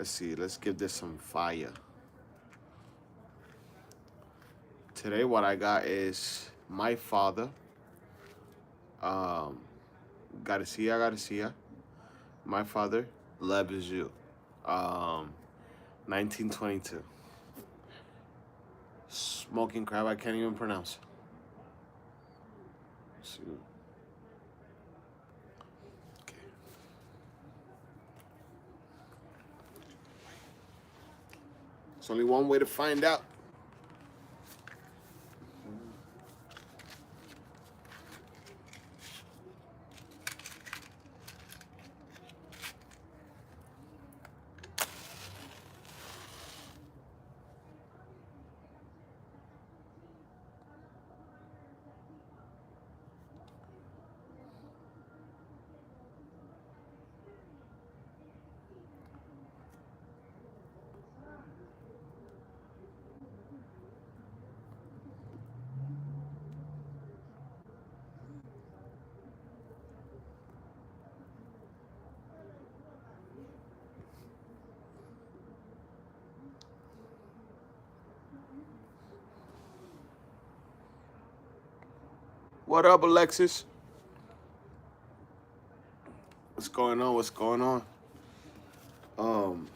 Let's see. Let's give this some fire. Today, what I got is my father. Um, Garcia Garcia. My father loves you. Um, 1922. Smoking crab. I can't even pronounce. Let's see. Okay. There's only one way to find out. What up, Alexis? What's going on? What's going on? Um,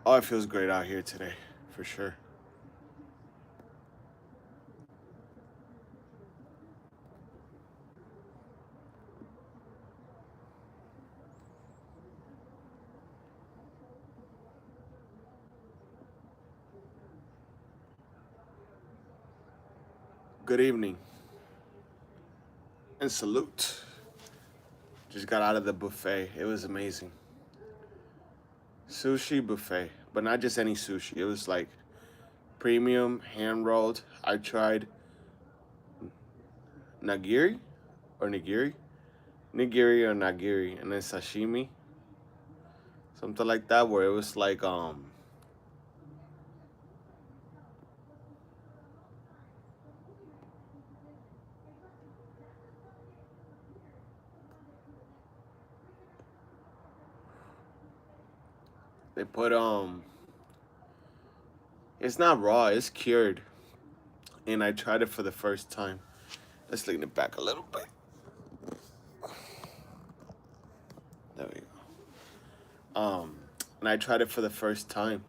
oh, it feels great out here today, for sure. Good evening and salute. Just got out of the buffet. It was amazing. Sushi buffet, but not just any sushi. It was like premium, hand rolled. I tried nigiri or nigiri, nigiri or nagiri, and then sashimi, something like that, where it was like they put it's not raw, it's cured, and I tried it for the first time. Let's lean it back a little bit. There we go. And I tried it for the first time,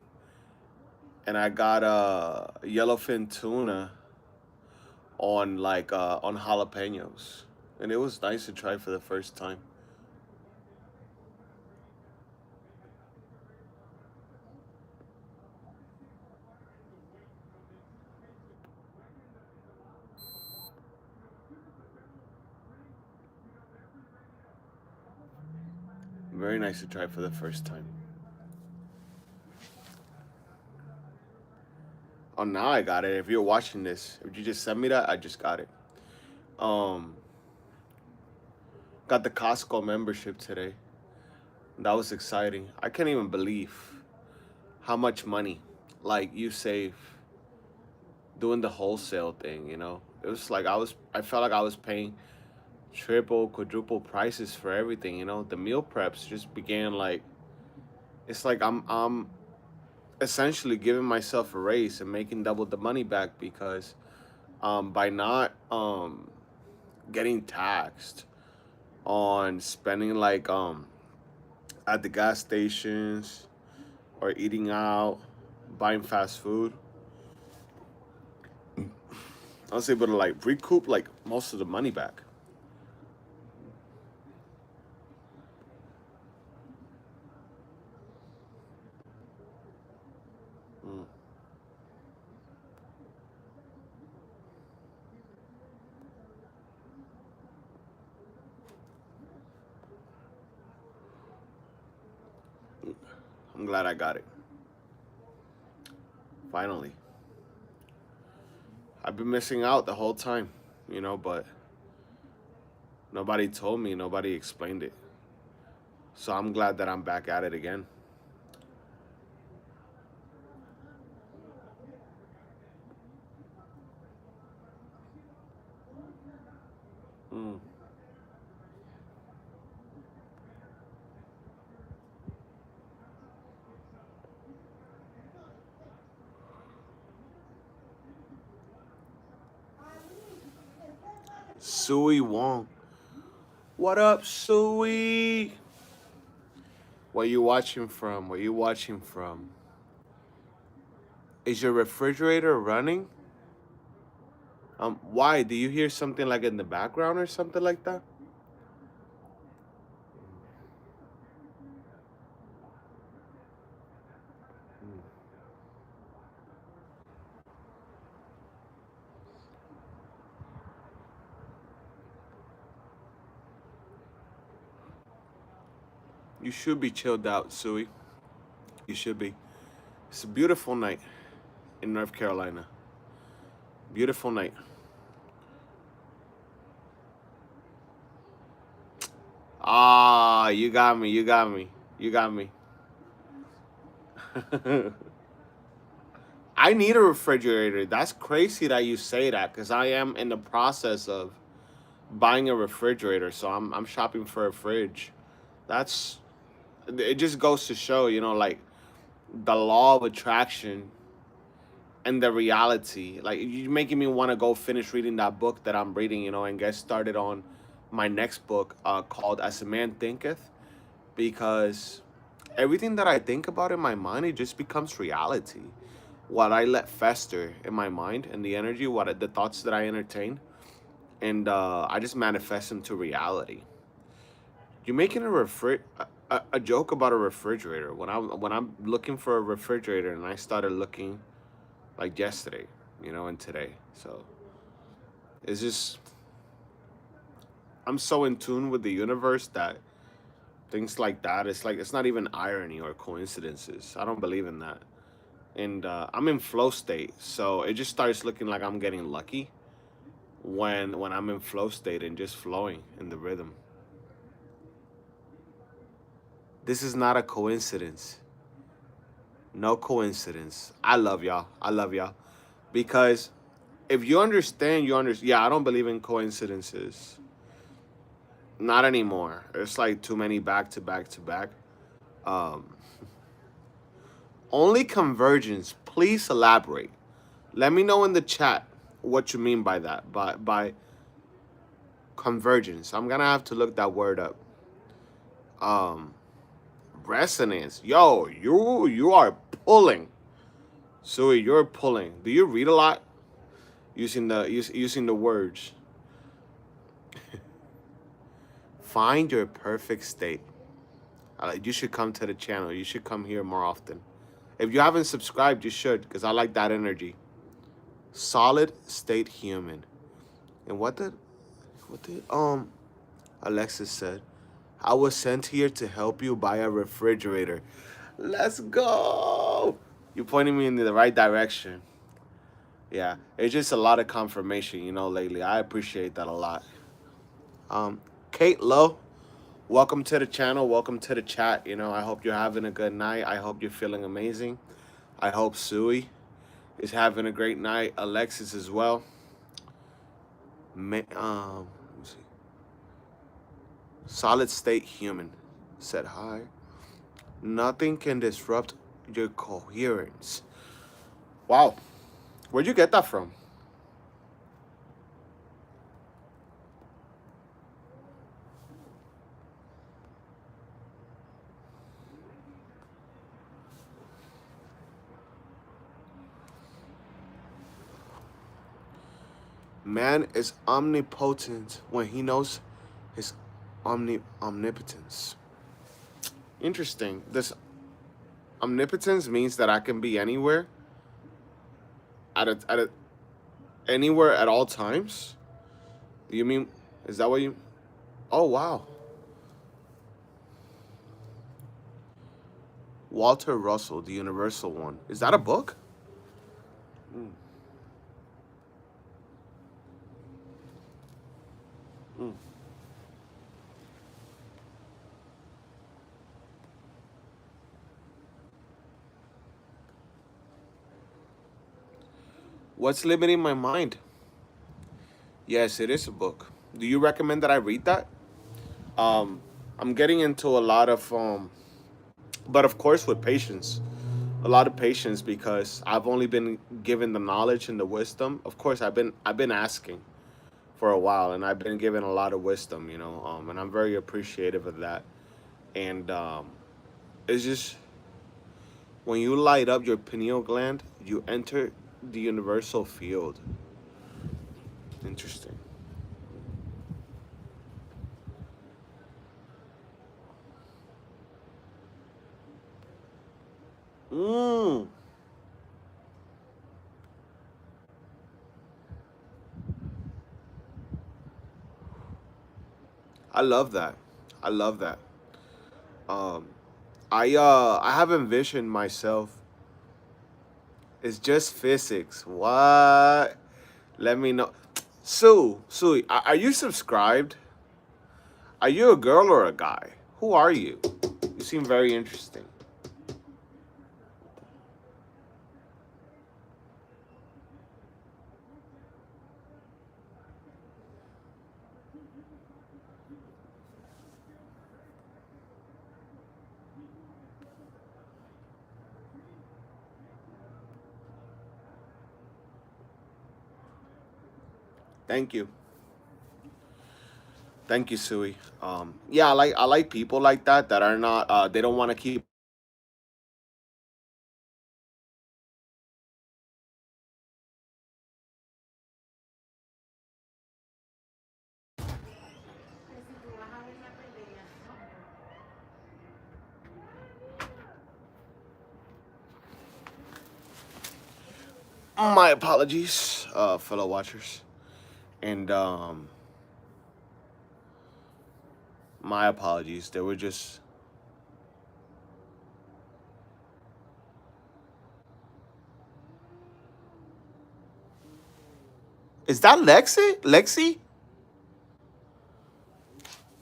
and I got yellowfin tuna on jalapenos, and it was nice to try for the first time. Very nice to try for the first time. Oh, now I got it. If you're watching this, if you just sent me that, I just got it. Um, got the Costco membership today. That was exciting. I can't even believe how much money like you save doing the wholesale thing. It was like I felt like I was paying triple, quadruple prices for everything. The meal preps just began like it's like I'm essentially giving myself a raise and making double the money back because by not getting taxed on spending like at the gas stations or eating out, buying fast food, I was able to like recoup like most of the money back. Mm. I'm glad I got it. Finally. I've been missing out the whole time, but nobody told me, nobody explained it. So I'm glad that I'm back at it again. Mm. Sui Wong. What up, Sui? Where you watching from? Where you watching from? Is your refrigerator running? Why? Do you hear something like in the background or something like that? You should be chilled out, Sui. You should be. It's a beautiful night in North Carolina. Beautiful night. Ah, you got me. You got me. You got me. I need a refrigerator. That's crazy that you say that because I am in the process of buying a refrigerator. So I'm shopping for a fridge. That's it. Just goes to show, like the law of attraction and the reality. Like you're making me want to go finish reading that book that I'm reading, and get started on my next book called As a Man Thinketh, because everything that I think about in my mind, it just becomes reality. What I let fester in my mind and the energy, the thoughts that I entertain, and I just manifest into reality. You're making a joke about a refrigerator. When I'm looking for a refrigerator, and I started looking like yesterday, and today. So it's just I'm so in tune with the universe that things like that, it's like it's not even irony or coincidences. I don't believe in that. And I'm in flow state, so it just starts looking like I'm getting lucky when I'm in flow state and just flowing in the rhythm. This is not a coincidence. No coincidence. I love y'all. I love y'all. Because if you understand, you understand. Yeah, I don't believe in coincidences. Not anymore. It's like too many back to back to back. Um, Only convergence. Please elaborate. Let me know in the chat what you mean by that. By convergence. I'm gonna have to look that word up. Um, Resonance. Yo, you are pulling. Sui, you're pulling. Do you read a lot? Using the words. Find your perfect state. You should come to the channel. You should come here more often. If you haven't subscribed, you should, because I like that energy. Solid state human. And what did Alexis said? I was sent here to help you buy a refrigerator. Let's go. You're pointing me in the right direction. Yeah, it's just a lot of confirmation, lately. I appreciate that a lot. Kate Lowe, welcome to the channel. Welcome to the chat. I hope you're having a good night. I hope you're feeling amazing. I hope Sui is having a great night. Alexis as well. Let me see. Solid state human said hi. Nothing can disrupt your coherence. Wow. Where'd you get that from? Man is omnipotent when he knows his omnipotence. Interesting. This omnipotence means that I can be anywhere at anywhere at all times. Do you mean, is that what you? Oh wow. Walter Russell, the Universal One. Is that a book? Mm, mm. What's limiting my mind? Yes, it is a book. Do you recommend that I read that? Um, I'm getting into a lot of but of course with patience, a lot of patience, because I've only been given the knowledge and the wisdom. Of course, I've been asking for a while, and I've been given a lot of wisdom, and I'm very appreciative of that. And it's just when you light up your pineal gland, you enter the universal field. Interesting. Mm, I love that. I love that. Um, I have envisioned myself. It's just physics. What? Let me know. Sue, are you subscribed? Are you a girl or a guy? Who are you? You seem very interesting. Thank you. Thank you, Sui. Yeah, I like people like that are not they don't want to keep my apologies, fellow watchers. And my apologies. They were just Is that Lexi?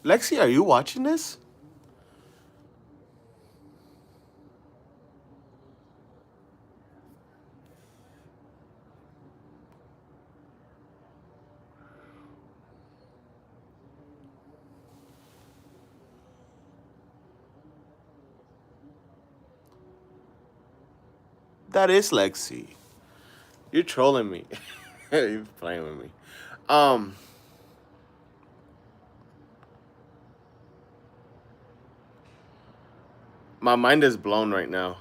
Lexi, are you watching this? That is Lexi. You're trolling me. You're playing with me. Um, my mind is blown right now.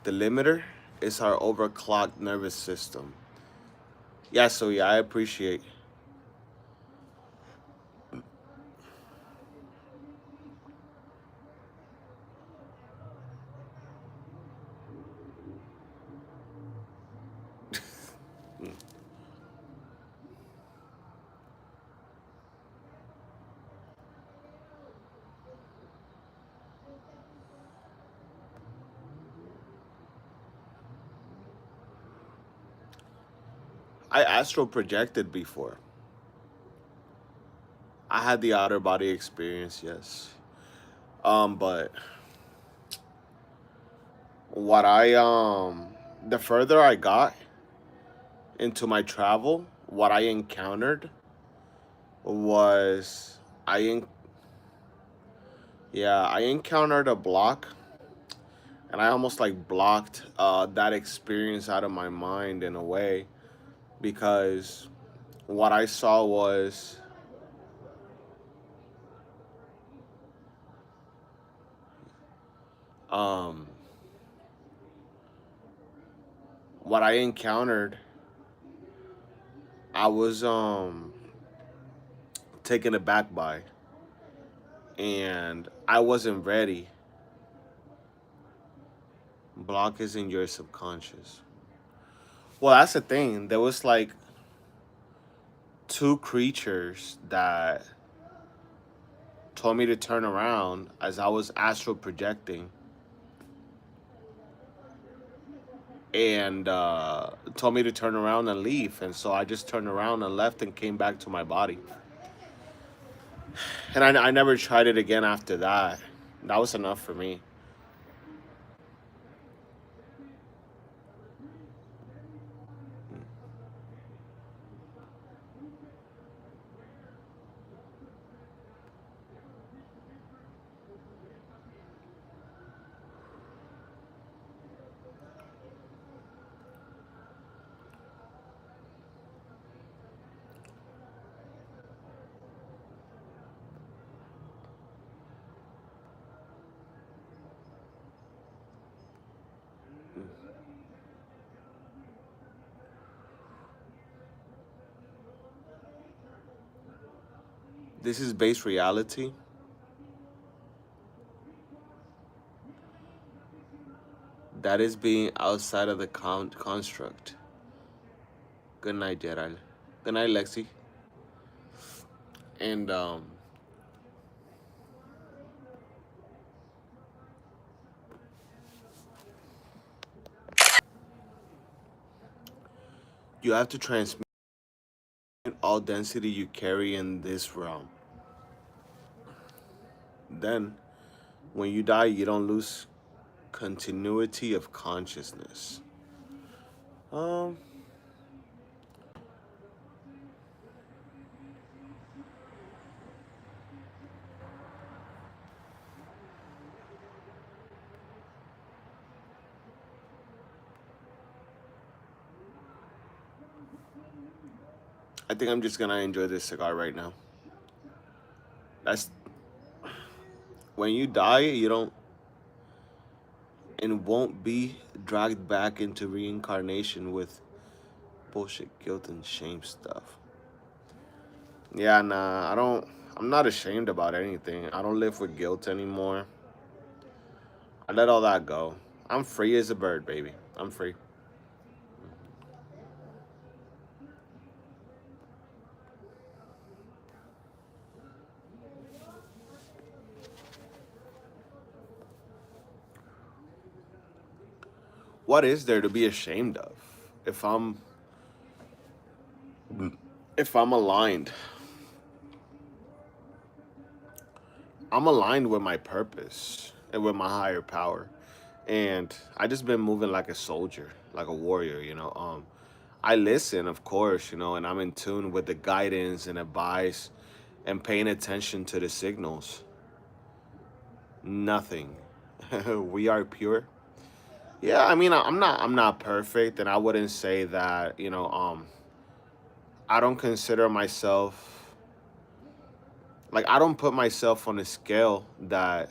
The limiter is our overclocked nervous system. Yeah, so yeah, I appreciate. I astral projected before. I had the outer body experience, yes. But what I the further I got into my travel, what I encountered was I en- yeah, I encountered a block, and I almost like blocked that experience out of my mind in a way, because what I saw was um what I encountered, I was taken aback by, and I wasn't ready. Block is in your subconscious. Well, that's the thing. There was like two creatures that told me to turn around as I was astral projecting, and told me to turn around and leave. And so I just turned around and left and came back to my body. And I never tried it again after that. That was enough for me. This is base reality. That is being outside of the construct. Good night, Gerald. Good night, Lexi. And you have to transmit all density you carry in this realm. Then, when you die, you don't lose continuity of consciousness. Um, I think I'm just gonna enjoy this cigar right now. That's when you die, you don't and won't be dragged back into reincarnation with bullshit, guilt, and shame stuff. Yeah, nah, I don't. I'm not ashamed about anything. I don't live with guilt anymore. I let all that go. I'm free as a bird, baby. I'm free. What is there to be ashamed of? If I'm if I'm aligned, I'm aligned with my purpose and with my higher power. And I just been moving like a soldier, like a warrior, I listen, of course, and I'm in tune with the guidance and advice and paying attention to the signals. Nothing. We are pure. Yeah, I mean, I'm not perfect, and I wouldn't say that, I don't consider myself like I don't put myself on a scale that.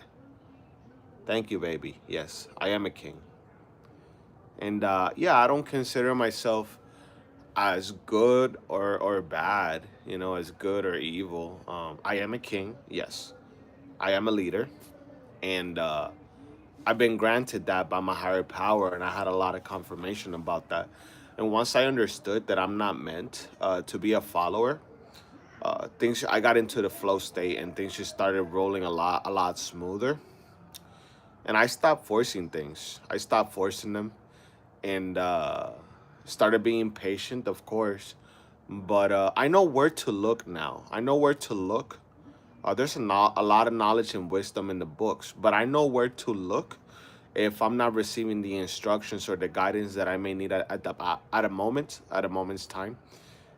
Thank you, baby. Yes, I am a king. And yeah, I don't consider myself as good or bad, as good or evil. I am a king, yes. I am a leader, and I've been granted that by my higher power, and I had a lot of confirmation about that. And once I understood that I'm not meant to be a follower, things I got into the flow state, and things just started rolling a lot smoother. And I stopped forcing things. I stopped forcing them, and started being patient, of course. But I know where to look now. I know where to look. There's a lot of knowledge and wisdom in the books, but I know where to look if I'm not receiving the instructions or the guidance that I may need at a moment's time,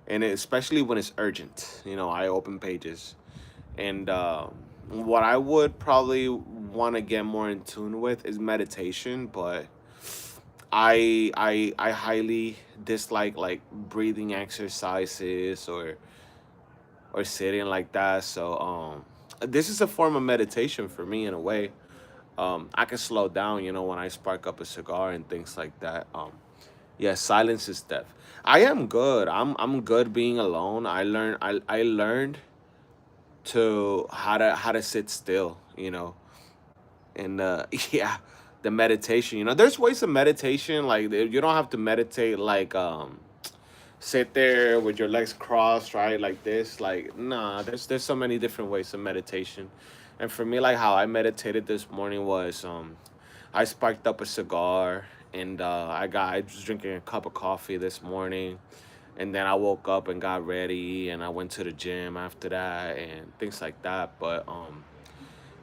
and especially when it's urgent. I open pages, and what I would probably want to get more in tune with is meditation, but I highly dislike like breathing exercises or sitting like that. So this is a form of meditation for me in a way. I can slow down, when I spark up a cigar and things like that. Yeah, silence is death. I am good. I'm good being alone. I learned to how to sit still, and yeah, the meditation. There's ways of meditation like you don't have to meditate like sit there with your legs crossed, right, like this. Like, nah, there's so many different ways of meditation. And for me, like how I meditated this morning was I sparked up a cigar, and I was drinking a cup of coffee this morning, and then I woke up and got ready, and I went to the gym after that and things like that. But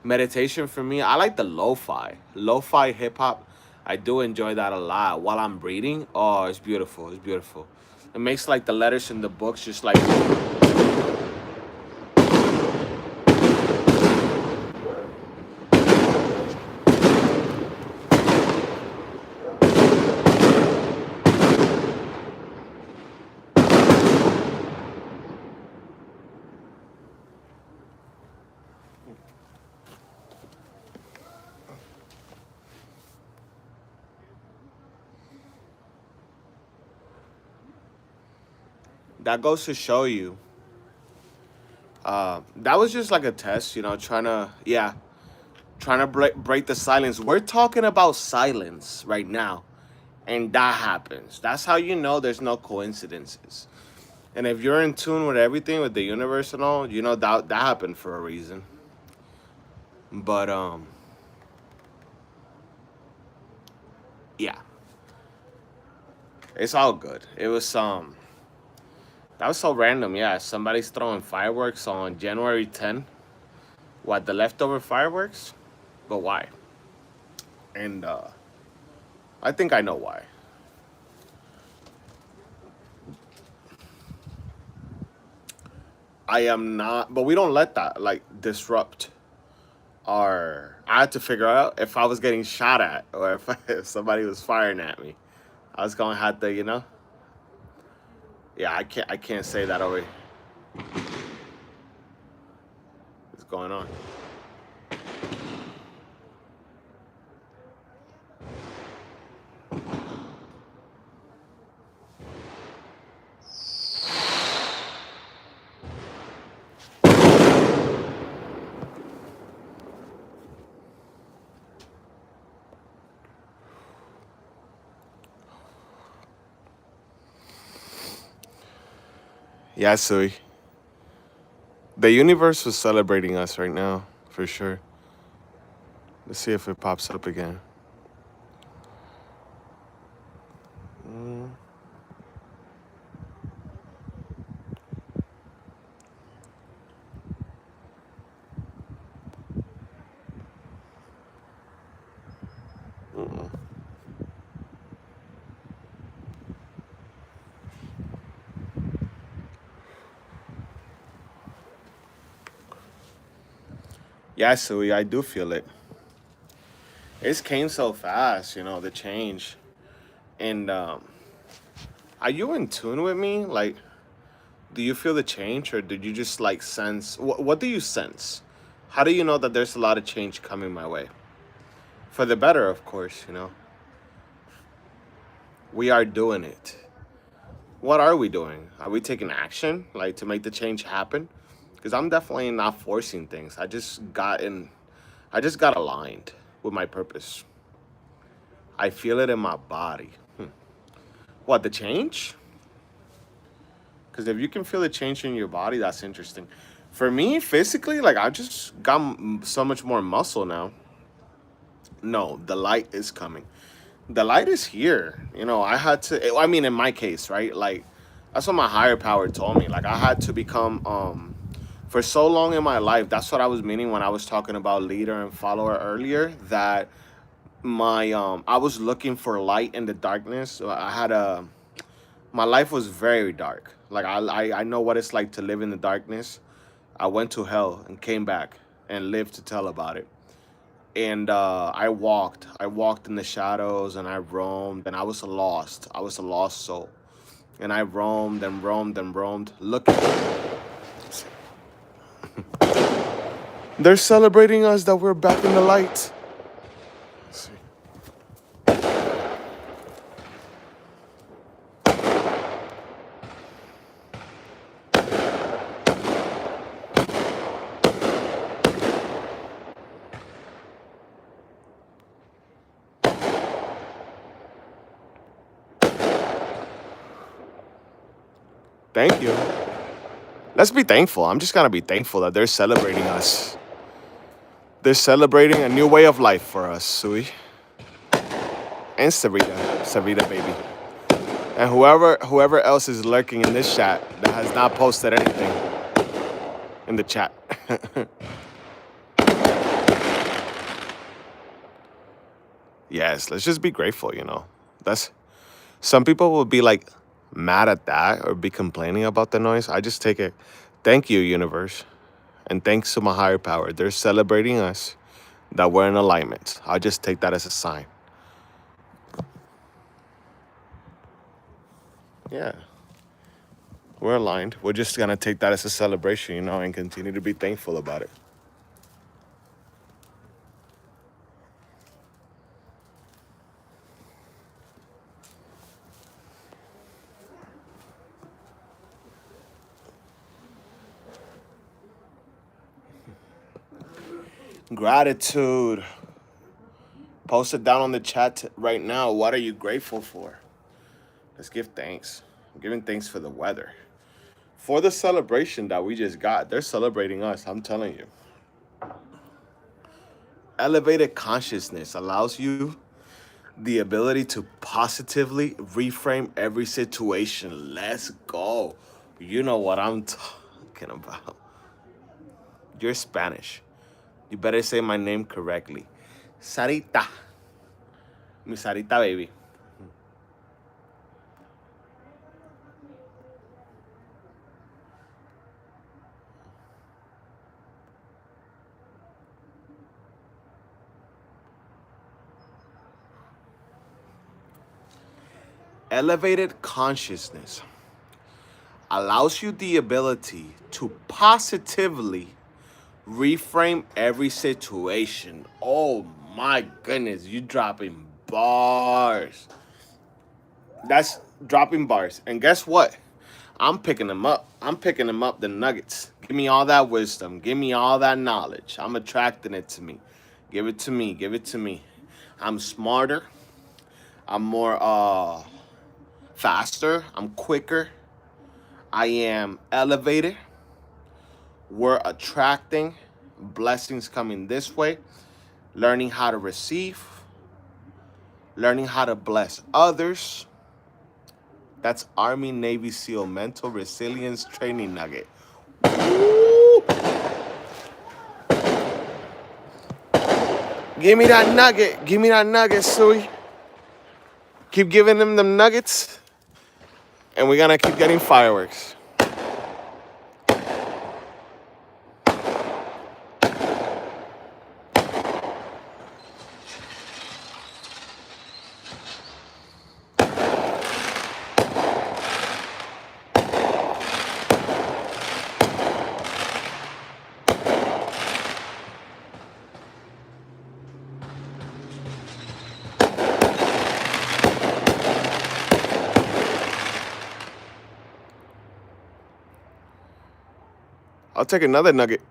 meditation for me, I like the lo-fi hip hop. I do enjoy that a lot while I'm reading. Oh, it's beautiful. It's beautiful. It makes like the letters in the books just like that goes to show you That was just like a test, trying to, yeah, trying to break the silence. We're talking about silence right now, and that happens. That's how you know there's no coincidences. And if you're in tune with everything, with the universe and all, that happened for a reason. But yeah, it's all good. It was that was so random. Yeah, somebody's throwing fireworks on January 10th. What, the leftover fireworks? But why? And I think I know why. I am not, but we don't let that like disrupt our. I had to figure out if I was getting shot at or if somebody was firing at me. I was gonna have to, yeah, I can't say that over. What's going on? Yeah, Sui. The universe was celebrating us right now, for sure. Let's see if it pops up again. Yeah, Sui, I do feel it. It came so fast, the change. And are you in tune with me? Like, do you feel the change, or did you just like sense? What do you sense? How do you know that there's a lot of change coming my way? For the better, of course. We are doing it. What are we doing? Are we taking action, like to make the change happen? Because I'm definitely not forcing things. I just got aligned with my purpose. I feel it in my body. What, the change? Because if you can feel the change in your body, that's interesting. For me, physically, like I just got so much more muscle now. No, the light is coming. The light is here. I had to. I mean, in my case, right? Like that's what my higher power told me. Like I had to become. For so long in my life, that's what I was meaning when I was talking about leader and follower earlier. That I was looking for light in the darkness. So I had a my life was very dark. Like I know what it's like to live in the darkness. I went to hell and came back and lived to tell about it. And I walked in the shadows and I roamed and I was lost. I was a lost soul. And I roamed and roamed and roamed looking. They're celebrating us that we're back in the light. Let's see. Thank you. Let's be thankful. I'm just gonna be thankful that they're celebrating us. They're celebrating a new way of life for us, Sui. And Sarita baby. And whoever else is lurking in this chat that has not posted anything in the chat. Yes, let's just be grateful. That's Some people will be like mad at that or be complaining about the noise. I just take it. Thank you, universe. And thanks to my higher power. They're celebrating us that we're in alignment. I'll just take that as a sign. Yeah. We're aligned. We're just gonna take that as a celebration, and continue to be thankful about it. Gratitude. Post it down on the chat right now. What are you grateful for? Let's give thanks. I'm giving thanks for the weather. For the celebration that we just got. They're celebrating us, I'm telling you. Elevated consciousness allows you the ability to positively reframe every situation. Let's go. You know what I'm talking about. You're Spanish. You better say my name correctly. Sarita. Mi Sarita baby. Elevated consciousness allows you the ability to positively reframe every situation. Oh my goodness, you dropping bars. That's dropping bars. And guess what? I'm picking them up. I'm picking them up, the nuggets. Give me all that wisdom. Give me all that knowledge. I'm attracting it to me. Give it to me. Give it to me. I'm smarter. I'm more faster. I'm quicker. I am elevated. We're attracting blessings coming this way. Learning how to receive. Learning how to bless others. That's Army Navy SEAL mental resilience training nugget. Woo! Give me that nugget. Give me that nugget, Suey. Keep giving them nuggets. And we're gonna keep getting fireworks. I'll take another nugget.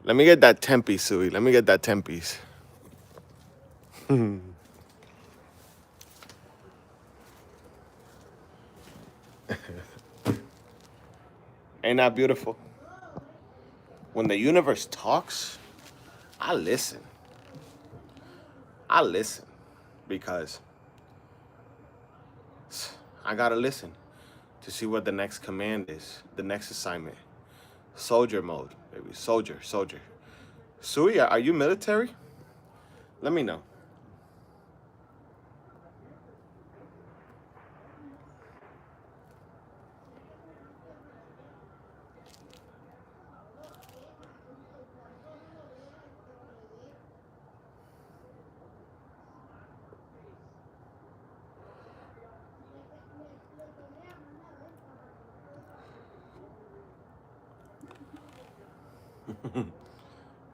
Let me get that 10-piece, Suey. Let me get that 10-piece. Ain't that beautiful? When the universe talks, I listen. I listen because I gotta listen to see what the next command is, the next assignment. Soldier mode, baby. Soldier, soldier. Sui, are you military? Let me know.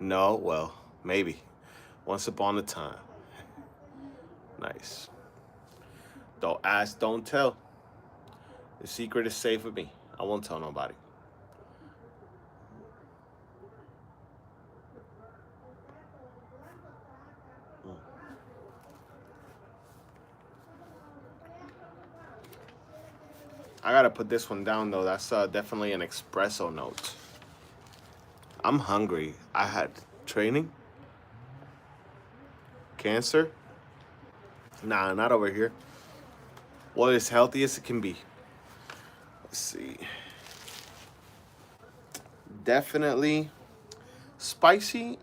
No, well, maybe. Once upon a time. Nice. Don't ask, don't tell. The secret is safe with me. I won't tell nobody. I gotta put this one down though. That's definitely an espresso note. I'm hungry. I had training. Cancer. Nah, not over here. Well, as healthy as it can be. Let's see. Definitely spicy.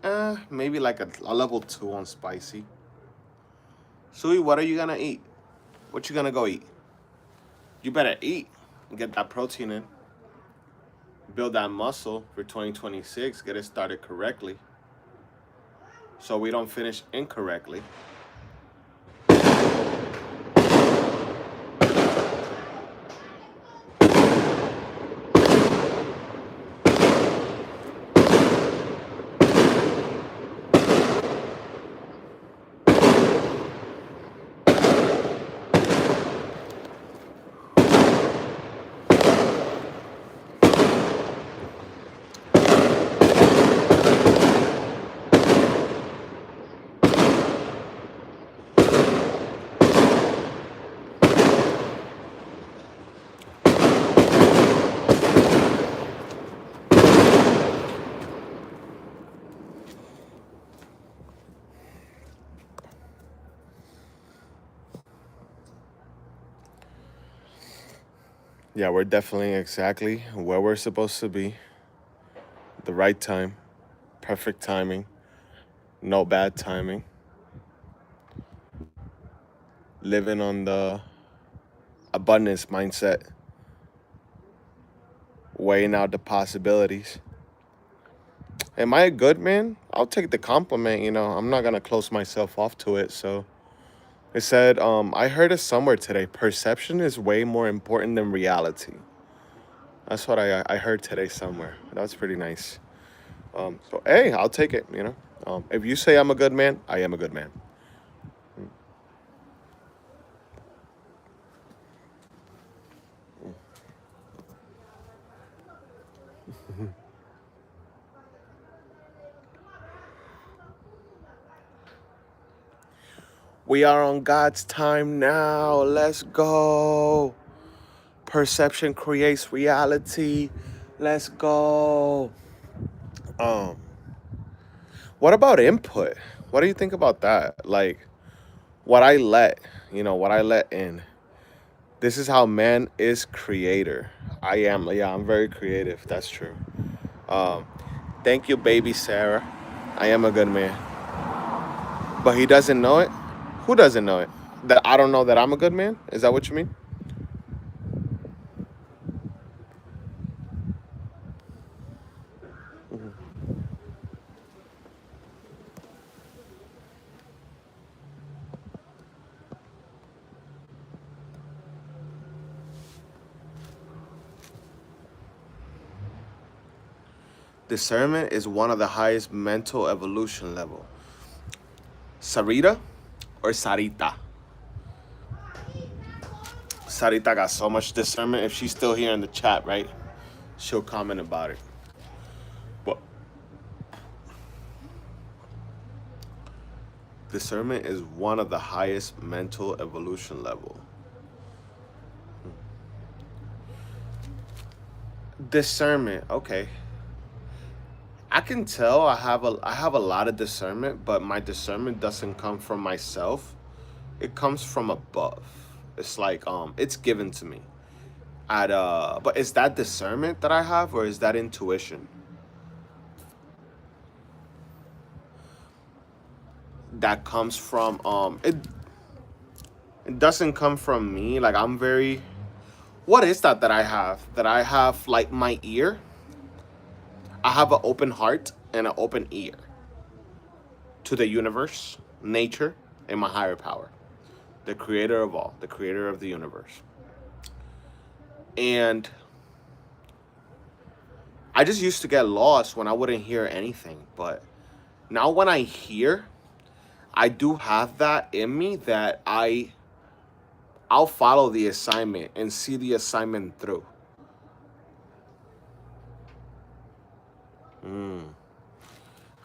Maybe like a level 2 on spicy. Sui, what are you gonna eat? What you gonna go eat? You better eat and get that protein in. Build that muscle for 2026. Get it started correctly. So we don't finish incorrectly. Yeah, we're definitely exactly where we're supposed to be. The right time, perfect timing, no bad timing. Living on the abundance mindset, weighing out the possibilities. Am I a good man? I'll take the compliment, I'm not gonna close myself off to it. So it said, I heard it somewhere today. Perception is way more important than reality. That's what I heard today somewhere. That's pretty nice. So hey, I'll take it. If you say I'm a good man, I am a good man. We are on God's time now. Let's go. Perception creates reality. Let's go. Um, what about input? What do you think about that? Like what I let, what I let in. This is how man is creator. Yeah, I'm very creative. That's true. Um, thank you, baby Sarah. I am a good man. But he doesn't know it? Who doesn't know it? That I don't know that I'm a good man? Is that what you mean? Discernment is one of the highest mental evolution level. Sarita or Sarita? Sarita got so much discernment. If she's still here in the chat, right? She'll comment about it. But discernment is one of the highest mental evolution level. Discernment, okay. I can tell I have a lot of discernment, but my discernment doesn't come from myself. It comes from above. It's like it's given to me. But is that discernment that I have or is that intuition? That comes from it doesn't come from me. Like I'm very what is that I have? That I have like my ear. I have an open heart and an open ear to the universe, nature, and my higher power, the creator of all, the creator of the universe. And I just used to get lost when I wouldn't hear anything. But now when I hear, I do have that in me that I'll follow the assignment and see the assignment through. Mm.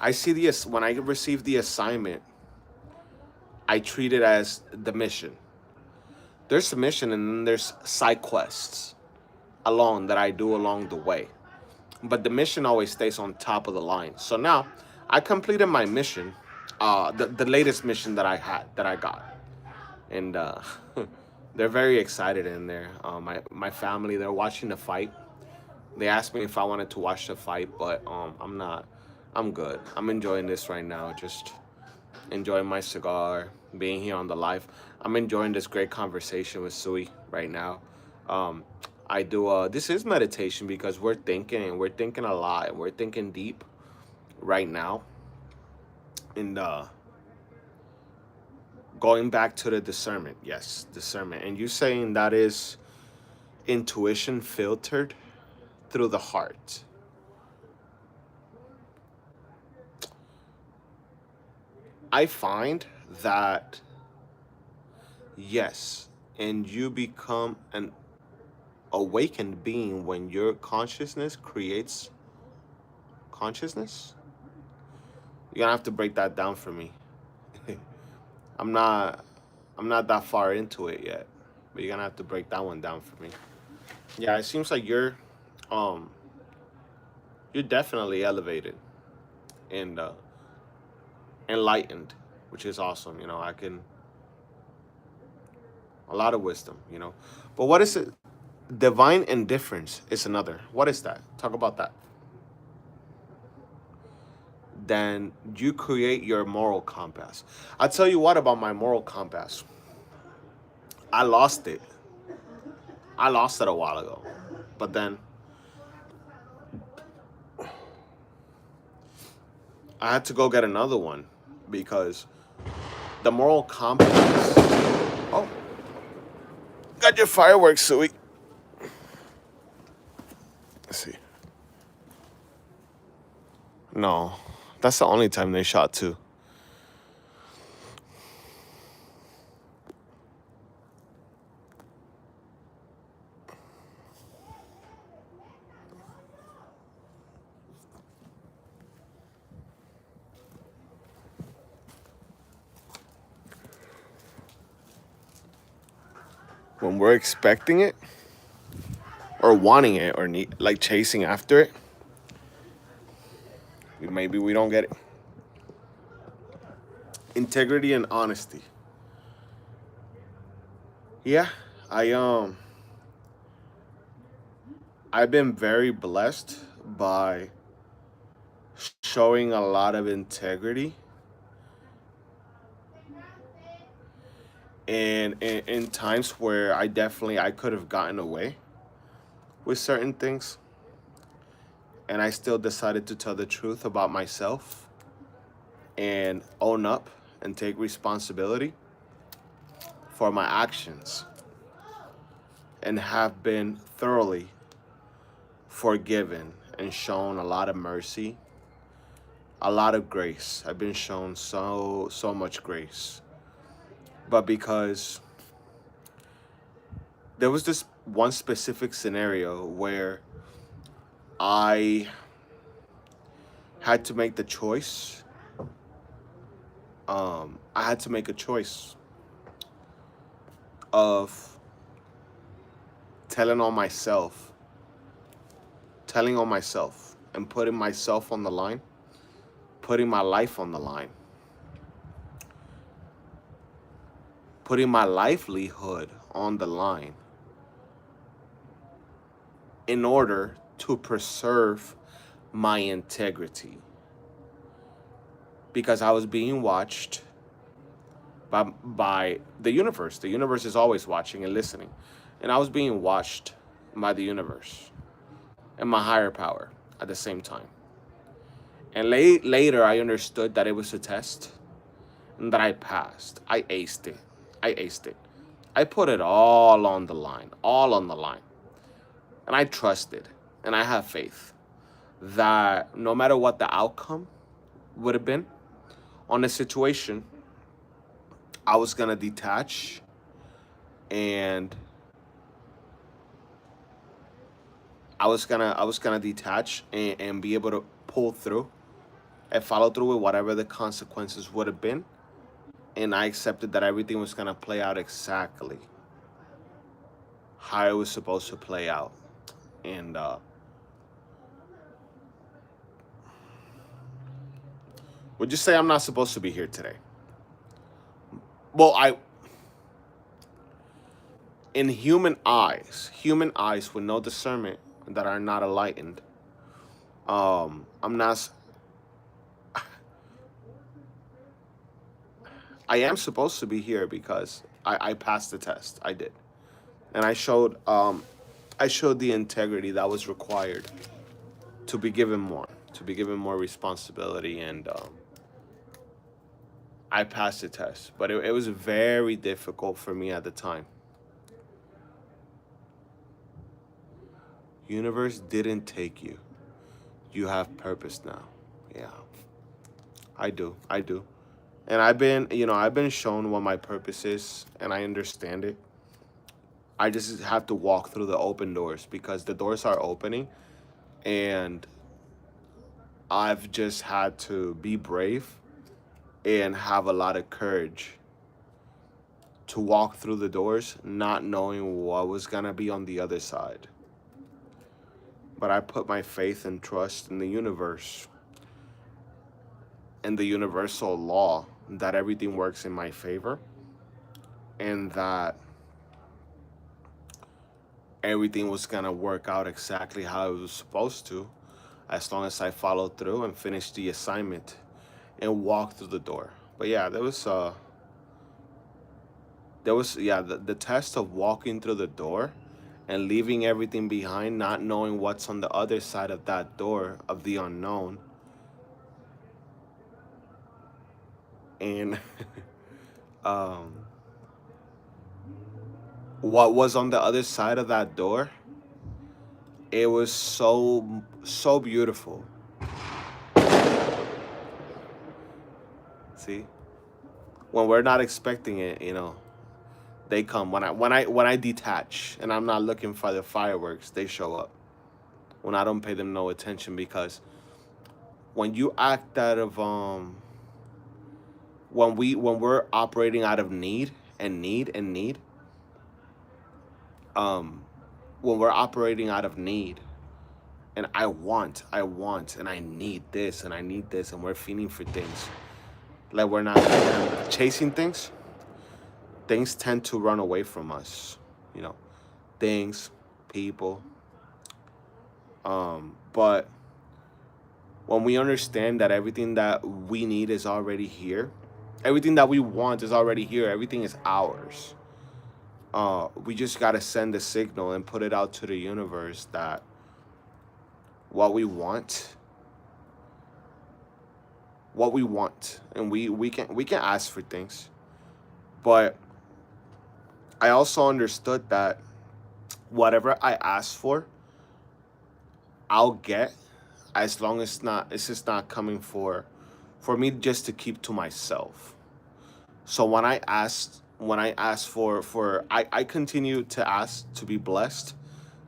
I see when I receive the assignment, I treat it as the mission. There's the mission and then there's side quests along that I do along the way. But the mission always stays on top of the line. So now I completed my mission, the latest mission that I got, and they're very excited in there. My family, they're watching the fight. They asked me if I wanted to watch the fight, but I'm not. I'm good. I'm enjoying this right now. Just enjoying my cigar, being here on the live. I'm enjoying this great conversation with Sui right now. Um, I do. This is meditation because we're thinking and we're thinking a lot and we're thinking deep right now. And going back to the discernment, yes, discernment. And you saying that is intuition filtered through the heart. I find that yes, and you become an awakened being when your consciousness creates consciousness. You're gonna have to break that down for me. I'm not I'm not that far into it yet, but you're gonna have to break that one down for me. Yeah, it seems like um you're definitely elevated and enlightened, which is awesome. I can a lot of wisdom. But what is it? Divine indifference is another. What is that? Talk about that. Then you create your moral compass. I'll tell you what about my moral compass. I lost it. I lost it a while ago. But then I had to go get another one because the moral compass. Oh, got your fireworks, Suey. Let's see. No, that's the only time they shot too. When we're expecting it, or wanting it, or like chasing after it, maybe we don't get it. Integrity and honesty. Yeah, I I've been very blessed by showing a lot of integrity and in times where I could have gotten away with certain things, and I still decided to tell the truth about myself and own up and take responsibility for my actions, and have been thoroughly forgiven and shown a lot of mercy, a lot of grace. I've been shown so much grace. But because there was this one specific scenario where I had to make the choice. I had to make a choice of telling on myself, and putting myself on the line, putting my life on the line, putting my livelihood on the line in order to preserve my integrity. Because I was being watched by the universe. The universe is always watching and listening. And I was being watched by the universe and my higher power at the same time. And later, I understood that it was a test and that I passed. I aced it. I aced it. I put it all on the line, all on the line. And I trusted and I have faith that no matter what the outcome would have been on the situation, I was going to detach and I was gonna detach and be able to pull through and follow through with whatever the consequences would have been. And I accepted that everything was gonna play out exactly how it was supposed to play out. And would you say I'm not supposed to be here today? Well, in human eyes with no discernment that are not enlightened, I'm not. I am supposed to be here because I passed the test. I did, and I showed the integrity that was required to be given more responsibility, and I passed the test. But it was very difficult for me at the time. Universe didn't take you. You have purpose now. Yeah, I do. I do. And I've been shown what my purpose is, and I understand it. I just have to walk through the open doors because the doors are opening, and I've just had to be brave and have a lot of courage to walk through the doors, not knowing what was gonna be on the other side. But I put my faith and trust in the universe and the universal law that everything works in my favor, and that everything was gonna work out exactly how it was supposed to, as long as I followed through and finished the assignment and walked through the door. But yeah, the test of walking through the door and leaving everything behind, not knowing what's on the other side of that door of the unknown. And um, what was on the other side of that door, it was so beautiful. See, when we're not expecting it, they come. When I detach and I'm not looking for the fireworks, they show up. When I don't pay them no attention, because when you act out of when we're operating out of need, um when we're operating out of need, and I want and I need this and I need this, and we're feeling for things, like we're not chasing things tend to run away from us, you know things, people. But when we understand that everything that we need is already here, everything that we want is already here, everything is ours. We just gotta send a signal and put it out to the universe that what we want, and we can ask for things. But I also understood that whatever I ask for, I'll get, as long as it's just not coming for me just to keep to myself. So when I ask for I continue to ask to be blessed,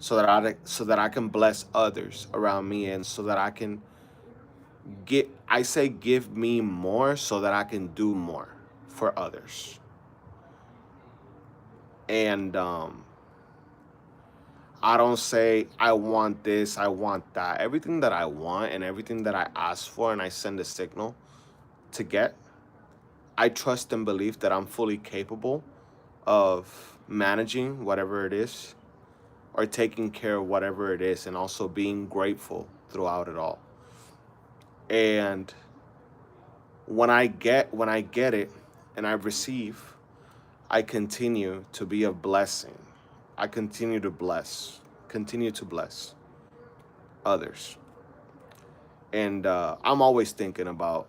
so that I can bless others around me, and so that I can give me more so that I can do more for others. And I don't say I want this, I want that. Everything that I want and everything that I ask for and I send a signal to get, I trust and believe that I'm fully capable of managing whatever it is, or taking care of whatever it is, and also being grateful throughout it all. And when I get it and I receive, I continue to be a blessing. I continue to bless others. And I'm always thinking about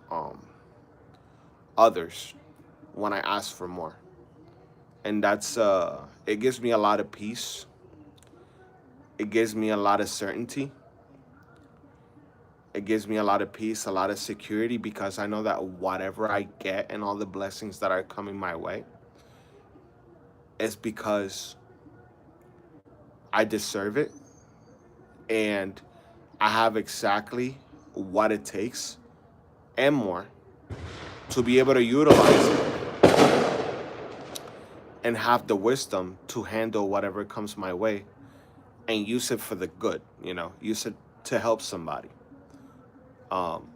others when I ask for more. And that's it gives me a lot of peace. It gives me a lot of certainty. It gives me a lot of peace, a lot of security, because I know that whatever I get and all the blessings that are coming my way is because I deserve it, and I have exactly what it takes and more to be able to utilize it and have the wisdom to handle whatever comes my way, and use it for the good, use it to help somebody. Um,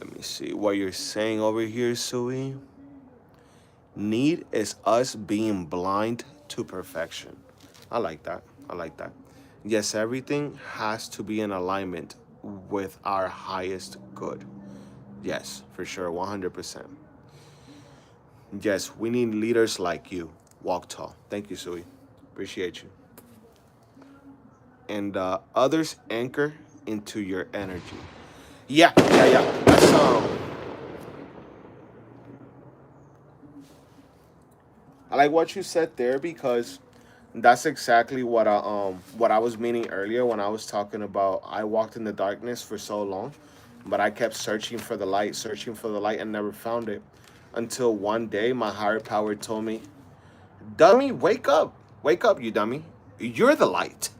Let me see what you're saying over here, Sui. Need is us being blind to perfection. I like that. I like that. Yes, everything has to be in alignment with our highest good. Yes, for sure, 100%. Yes, we need leaders like you. Walk tall. Thank you, Sui. Appreciate you. And others anchor into your energy. Yeah, yeah, yeah. I like what you said there, because that's exactly what I was meaning earlier when I was talking about I walked in the darkness for so long, but I kept searching for the light, and never found it, until one day my higher power told me, "Dummy, wake up, you dummy! You're the light.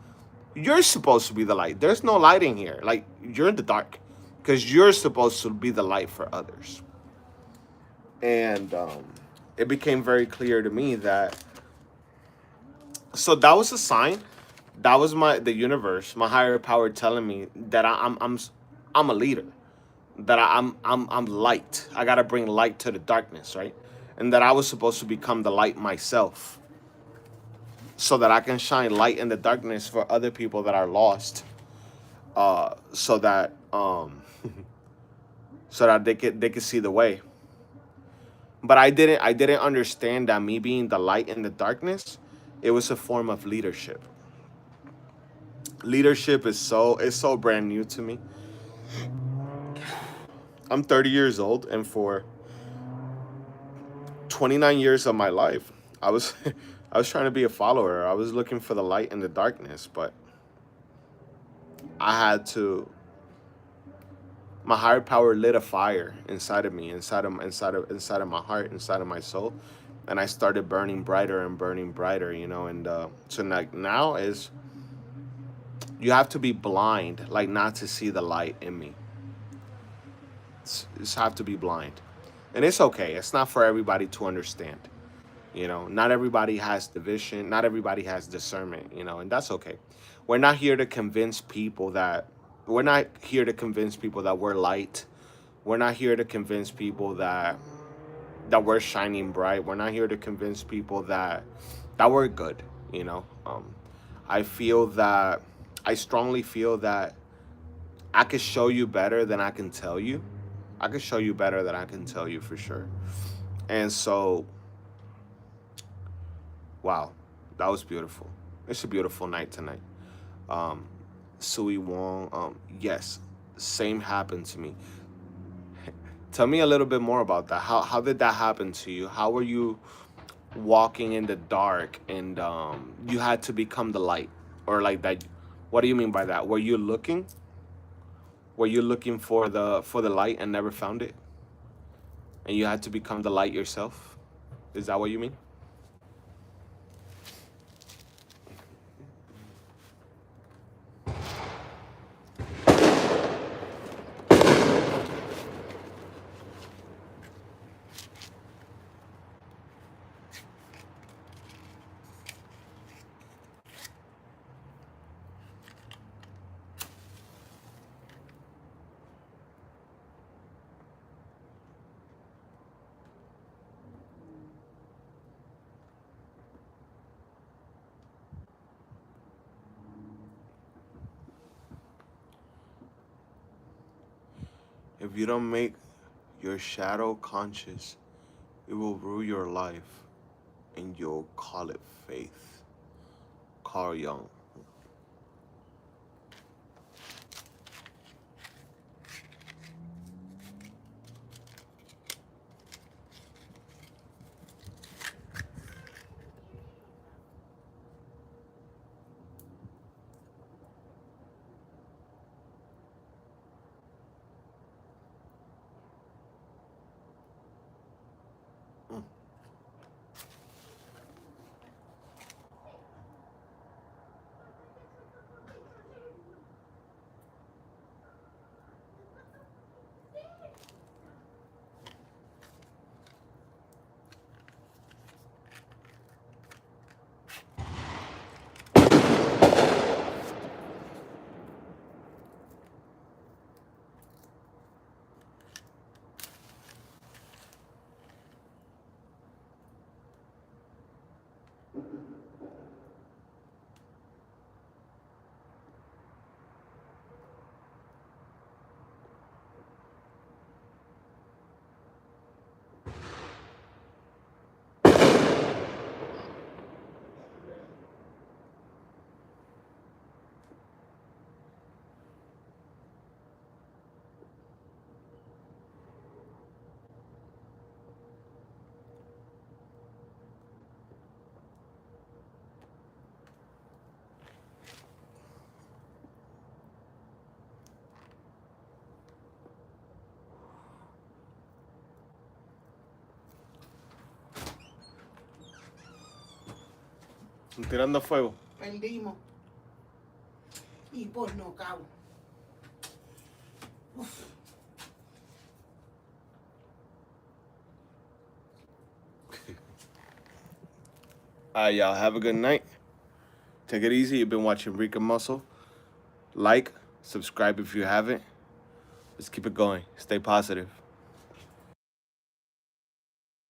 You're supposed to be the light. There's no light in here. Like, you're in the dark, because you're supposed to be the light for others." And it became very clear to me that, so that was a sign. That was the universe, my higher power, telling me that I'm a leader, that I'm light. I gotta bring light to the darkness, right? And that I was supposed to become the light myself. so that I can shine light in the darkness for other people that are lost, so that so that they could see the way. But I didn't understand that me being the light in the darkness, it was a form of leadership. Leadership is so brand new to me. I'm 30 years old, and for 29 years of my life, I was I was trying to be a follower. I was looking for the light in the darkness, but I had to. My higher power lit a fire inside of me, inside of my heart, inside of my soul, and I started burning brighter and burning brighter. And so like now is you have to be blind, like not to see the light in me. It's have to be blind, and it's okay. It's not for everybody to understand. Not everybody has the vision. Not everybody has discernment. And that's okay. We're not here to convince people that we're not here to convince people that we're light. We're not here to convince people that we're shining bright. We're not here to convince people that we're good. I feel that I strongly feel that I could show you better than I can tell you. I could show you better than I can tell you for sure. And so, wow, that was beautiful. It's a beautiful night tonight. Um, Sui Wong, yes, same happened to me. Tell me a little bit more about that. How did that happen to you? How were you walking in the dark and you had to become the light, or like that? What do you mean by that? Were you looking? Were you looking for the light and never found it, and you had to become the light yourself? Is that what you mean? If you don't make your shadow conscious, it will rule your life, and you'll call it faith. Carl Jung. Mm. Tirando fuego. Perdimos. Y por no cabo. Uf. All right, y'all. Have a good night. Take it easy. You've been watching Rican Muscle. Like, subscribe if you haven't. Let's keep it going. Stay positive.